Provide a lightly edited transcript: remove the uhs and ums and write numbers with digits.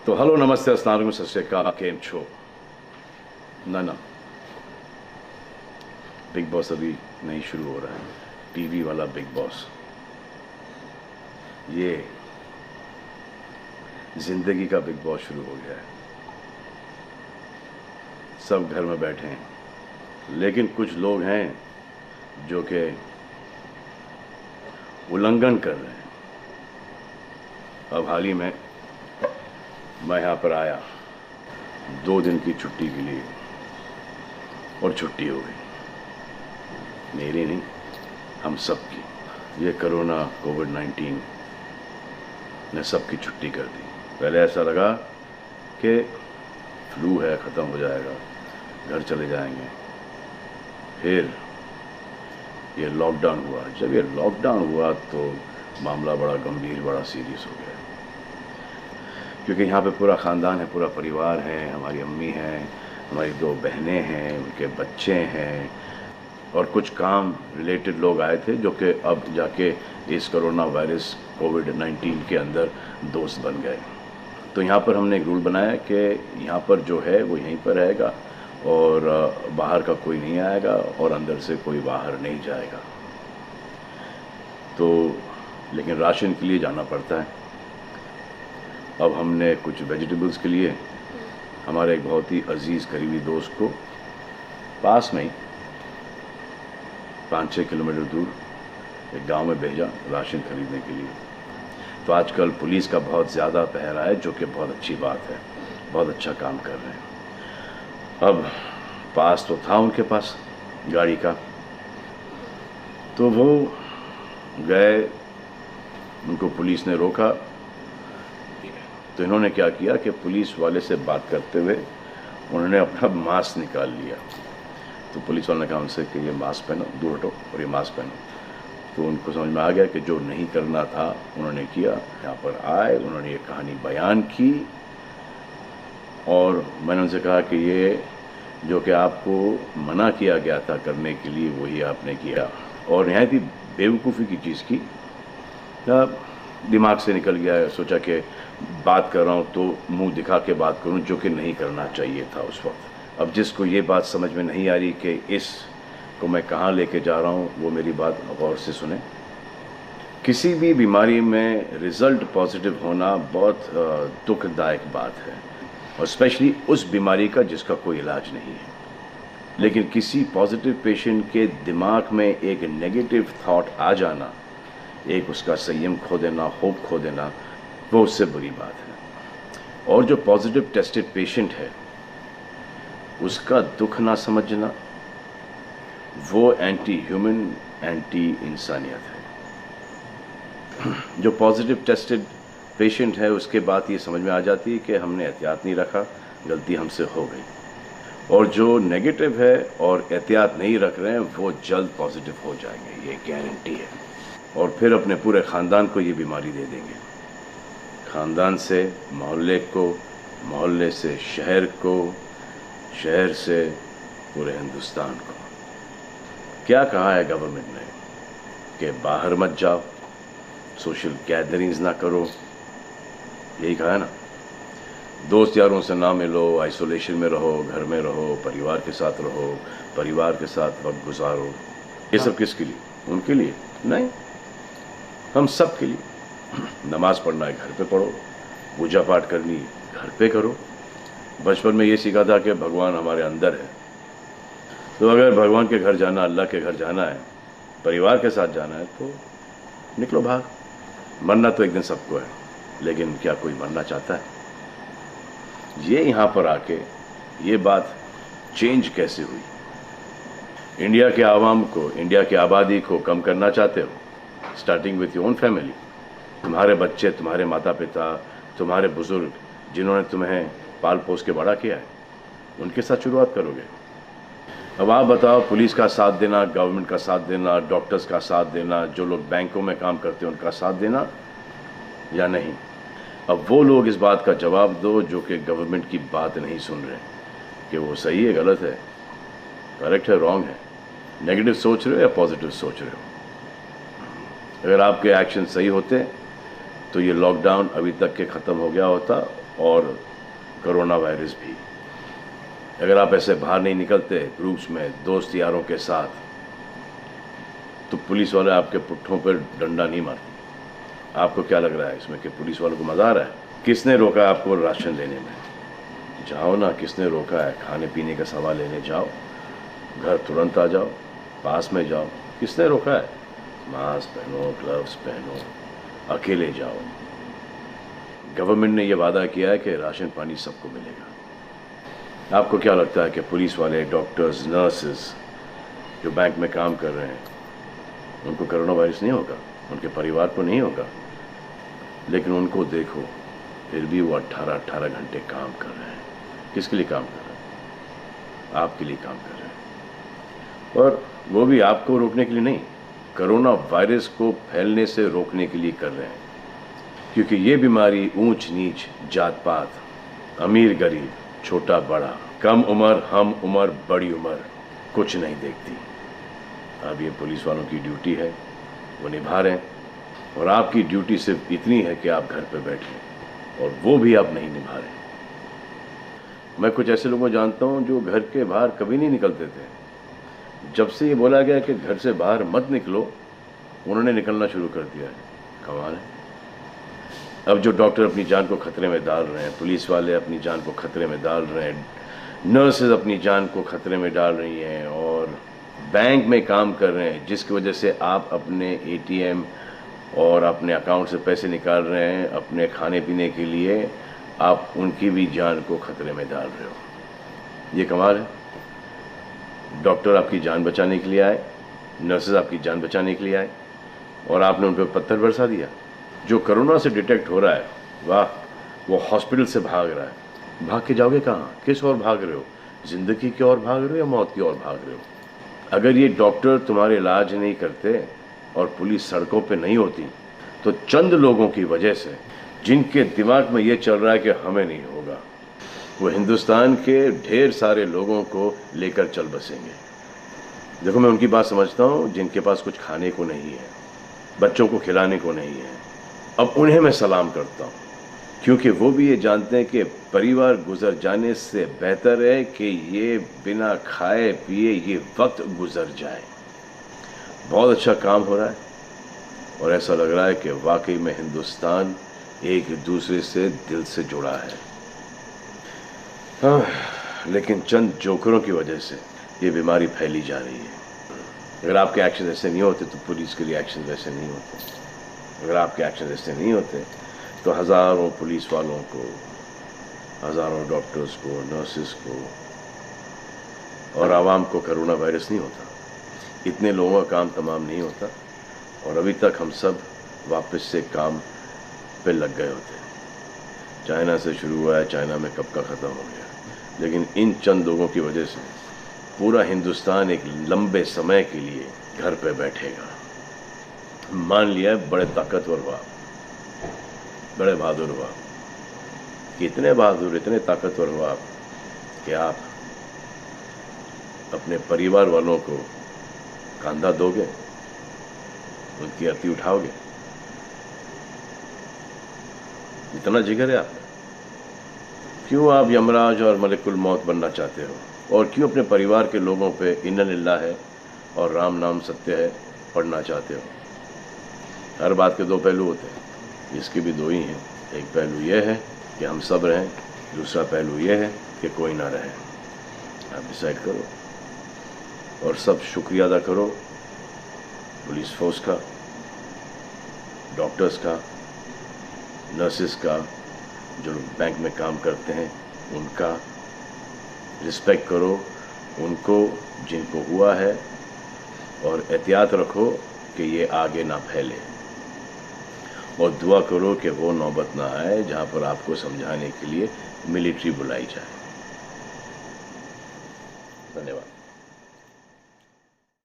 तो हेलो नमस्ते अस्सलाम वालेकुम सत श्री अकाल केम छो ना बिग बॉस अभी नहीं शुरू हो रहा है। टीवी वाला बिग बॉस, ये जिंदगी का बिग बॉस शुरू हो गया है। सब घर में बैठे हैं, लेकिन कुछ लोग हैं जो कि उल्लंघन कर रहे हैं। अब हाल ही में मैं यहाँ पर आया 2 दिन की छुट्टी के लिए, और छुट्टी हो गई। मेरी नहीं, हम सब की। ये कोरोना कोविड-19 ने सबकी छुट्टी कर दी। पहले ऐसा लगा कि फ्लू है, ख़त्म हो जाएगा, घर चले जाएंगे। फिर ये लॉकडाउन हुआ। जब ये लॉकडाउन हुआ तो मामला बड़ा गंभीर, बड़ा सीरियस हो गया, क्योंकि यहाँ पे पूरा ख़ानदान है, पूरा परिवार है। हमारी अम्मी हैं, हमारी 2 बहनें हैं, उनके बच्चे हैं, और कुछ काम रिलेटेड लोग आए थे जो कि अब जाके इस कोरोना वायरस कोविड-19 के अंदर दोस्त बन गए। तो यहाँ पर हमने एक रूल बनाया कि यहाँ पर जो है वो यहीं पर रहेगा, और बाहर का कोई नहीं आएगा, और अंदर से कोई बाहर नहीं जाएगा। तो लेकिन राशन के लिए जाना पड़ता है। अब हमने कुछ वेजिटेबल्स के लिए हमारे एक बहुत ही अजीज़ करीबी दोस्त को पास में ही 5-6 किलोमीटर दूर एक गांव में भेजा राशन खरीदने के लिए। तो आजकल पुलिस का बहुत ज़्यादा पहरा है, जो कि बहुत अच्छी बात है, बहुत अच्छा काम कर रहे हैं। अब पास तो था उनके पास गाड़ी का, तो वो गए, उनको पुलिस ने रोका। तो इन्होंने क्या किया कि पुलिस वाले से बात करते हुए उन्होंने अपना मास्क निकाल लिया। तो पुलिस वाले ने कहा उनसे कि ये मास्क पहनो, दूर हटो और ये मास्क पहनो। तो उनको समझ में आ गया कि जो नहीं करना था उन्होंने किया। यहाँ पर आए, उन्होंने ये कहानी बयान की, और मैंने उनसे कहा कि ये जो कि आपको मना किया गया था करने के लिए, वही आपने किया, और नहायत ही बेवकूफ़ी की चीज़ की। दिमाग से निकल गया। सोचा कि बात कर रहा हूँ तो मुंह दिखा के बात करूँ, जो कि नहीं करना चाहिए था उस वक्त। अब जिसको ये बात समझ में नहीं आ रही कि इस को मैं कहाँ लेके जा रहा हूँ, वो मेरी बात गौर से सुने। किसी भी बीमारी में रिज़ल्ट पॉजिटिव होना बहुत दुखदायक बात है, और स्पेशली उस बीमारी का जिसका कोई इलाज नहीं है। लेकिन किसी पॉजिटिव पेशेंट के दिमाग में एक नेगेटिव थॉट आ जाना, एक उसका संयम खो देना, होप खो देना, वो उससे बुरी बात है। और जो पॉजिटिव टेस्टेड पेशेंट है, उसका दुख ना समझना, वो एंटी ह्यूमन, एंटी इंसानियत है। जो पॉजिटिव टेस्टेड पेशेंट है, उसके बाद ये समझ में आ जाती है कि हमने एहतियात नहीं रखा, गलती हमसे हो गई। और जो नेगेटिव है और एहतियात नहीं रख रहे हैं, वो जल्द पॉजिटिव हो जाएंगे, ये गारंटी है। और फिर अपने पूरे ख़ानदान को ये बीमारी दे देंगे। ख़ानदान से मोहल्ले को, मोहल्ले से शहर को, शहर से पूरे हिंदुस्तान को। क्या कहा है गवर्नमेंट ने कि बाहर मत जाओ, सोशल गैदरिंग्स ना करो, यही कहा है ना। दोस्त यारों से ना मिलो, आइसोलेशन में रहो, घर में रहो, परिवार के साथ रहो, परिवार के साथ वक्त गुजारो। ये सब किसके लिए? उनके लिए नहीं, हम सब के लिए। नमाज पढ़ना है घर पे पढ़ो, पूजा पाठ करनी है घर पे करो। बचपन में ये सीखा था कि भगवान हमारे अंदर है, तो अगर भगवान के घर जाना, अल्लाह के घर जाना है, परिवार के साथ जाना है, तो निकलो भाग। मरना तो एक दिन सबको है, लेकिन क्या कोई मरना चाहता है? ये यहाँ पर आके ये बात चेंज कैसे हुई? इंडिया के आवाम को, इंडिया की आबादी को कम करना चाहते हो? Starting with your own family. तुम्हारे बच्चे, तुम्हारे माता पिता, तुम्हारे बुजुर्ग, जिन्होंने तुम्हें पाल पोस के बड़ा किया है, उनके साथ शुरुआत करोगे। अब आप बताओ, पुलिस का साथ देना, गवर्नमेंट का साथ देना, डॉक्टर्स का साथ देना, जो लोग बैंकों में काम करते हैं उनका साथ देना या नहीं? अब वो लोग इस बात का जवाब दो जो कि गवर्नमेंट की बात नहीं सुन रहे, कि वो सही है, गलत है, करेक्ट है, रॉन्ग है, नेगेटिव सोच रहे हो या पॉजिटिव सोच रहे हो। अगर आपके एक्शन सही होते तो ये लॉकडाउन अभी तक के ख़त्म हो गया होता और कोरोना वायरस भी। अगर आप ऐसे बाहर नहीं निकलते ग्रुप्स में दोस्त यारों के साथ, तो पुलिस वाले आपके पुट्ठों पर डंडा नहीं मारते। आपको क्या लग रहा है इसमें कि पुलिस वालों को मजा आ रहा है? किसने रोका आपको राशन लेने में? जाओ ना, किसने रोका है? खाने पीने का सामान लेने जाओ, घर तुरंत आ जाओ, पास में जाओ, किसने रोका है? मास्क पहनो, ग्लव्स पहनो, अकेले जाओ। गवर्नमेंट ने यह वादा किया है कि राशन पानी सबको मिलेगा। आपको क्या लगता है कि पुलिस वाले, डॉक्टर्स, नर्सेस जो बैंक में काम कर रहे हैं, उनको कोरोना वायरस नहीं होगा? उनके परिवार को नहीं होगा? लेकिन उनको देखो, फिर भी वो 18-18 घंटे काम कर रहे हैं। किसके लिए काम कर रहे हैं? आपके लिए काम कर रहे हैं। और वो भी आपको रोकने के लिए नहीं, कोरोना वायरस को फैलने से रोकने के लिए कर रहे हैं। क्योंकि ये बीमारी ऊंच नीच, जात पात, अमीर गरीब, छोटा बड़ा, कम उम्र, हम उम्र, बड़ी उम्र कुछ नहीं देखती। अब ये पुलिस वालों की ड्यूटी है, वो निभा रहे हैं। और आपकी ड्यूटी सिर्फ इतनी है कि आप घर पे बैठें, और वो भी आप नहीं निभा रहे। मैं कुछ ऐसे लोगों को जानता हूं जो घर के बाहर कभी नहीं निकलते थे। जब से ये बोला गया कि घर से बाहर मत निकलो, उन्होंने निकलना शुरू कर दिया है। कमाल है। अब जो डॉक्टर अपनी जान को खतरे में डाल रहे हैं, पुलिस वाले अपनी जान को खतरे में डाल रहे हैं, नर्सेज अपनी जान को खतरे में डाल रही हैं, और बैंक में काम कर रहे हैं, जिसकी वजह से आप अपने एटीएम और अपने अकाउंट से पैसे निकाल रहे हैं अपने खाने पीने के लिए, आप उनकी भी जान को खतरे में डाल रहे हो। ये कमाल है। डॉक्टर आपकी जान बचाने के लिए आए, नर्सेज आपकी जान बचाने के लिए आए, और आपने उन पर पत्थर बरसा दिया। जो कोरोना से डिटेक्ट हो रहा है, वाह, वो हॉस्पिटल से भाग रहा है। भाग के जाओगे कहाँ? किस ओर भाग रहे हो? जिंदगी की ओर भाग रहे हो या मौत की ओर भाग रहे हो? अगर ये डॉक्टर तुम्हारे इलाज नहीं करते और पुलिस सड़कों पे नहीं होती, तो चंद लोगों की वजह से, जिनके दिमाग में ये चल रहा है कि हमें नहीं होगा, वो हिंदुस्तान के ढेर सारे लोगों को लेकर चल बसेंगे। देखो, मैं उनकी बात समझता हूँ जिनके पास कुछ खाने को नहीं है, बच्चों को खिलाने को नहीं है। अब उन्हें मैं सलाम करता हूँ, क्योंकि वो भी ये जानते हैं कि परिवार गुजर जाने से बेहतर है कि ये बिना खाए पिए ये वक्त गुजर जाए। बहुत अच्छा काम हो रहा है, और ऐसा लग रहा है कि वाकई में हिंदुस्तान एक दूसरे से दिल से जुड़ा है। लेकिन चंद जोकरों की वजह से ये बीमारी फैली जा रही है। अगर आपके एक्शन ऐसे नहीं होते तो पुलिस के लिए एक्शन वैसे नहीं होते। अगर आपके एक्शन ऐसे नहीं होते तो हज़ारों पुलिस वालों को, हज़ारों डॉक्टर्स को, नर्सेस को और आवाम को कोरोना वायरस नहीं होता। इतने लोगों का काम तमाम नहीं होता, और अभी तक हम सब वापस से काम पे लग गए होते। चाइना से शुरू हुआ है, चाइना में कब का ख़त्म हो गया। लेकिन इन चंद लोगों की वजह से पूरा हिंदुस्तान एक लंबे समय के लिए घर पे बैठेगा। मान लिया है, बड़े ताकतवर हुआ, बड़े बहादुर हुआ। कितने बहादुर, इतने ताकतवर हुआ आप कि आप अपने परिवार वालों को कंधा दोगे, उनकी अर्थी उठाओगे। इतना जिगर है आप। क्यों आप यमराज और मलिकुल मौत बनना चाहते हो? और क्यों अपने परिवार के लोगों पे इन्ना लिल्लाह है और राम नाम सत्य है पढ़ना चाहते हो? हर बात के दो पहलू होते हैं, इसके भी दो ही हैं। एक पहलू यह है कि हम सब रहें, दूसरा पहलू यह है कि कोई ना रहे। आप डिसाइड करो, और सब शुक्रिया अदा करो पुलिस फोर्स का, डॉक्टर्स का, नर्सेस का, जो बैंक में काम करते हैं उनका। रिस्पेक्ट करो उनको जिनको हुआ है, और एहतियात रखो कि ये आगे ना फैले, और दुआ करो कि वो नौबत ना आए जहाँ पर आपको समझाने के लिए मिलिट्री बुलाई जाए। धन्यवाद।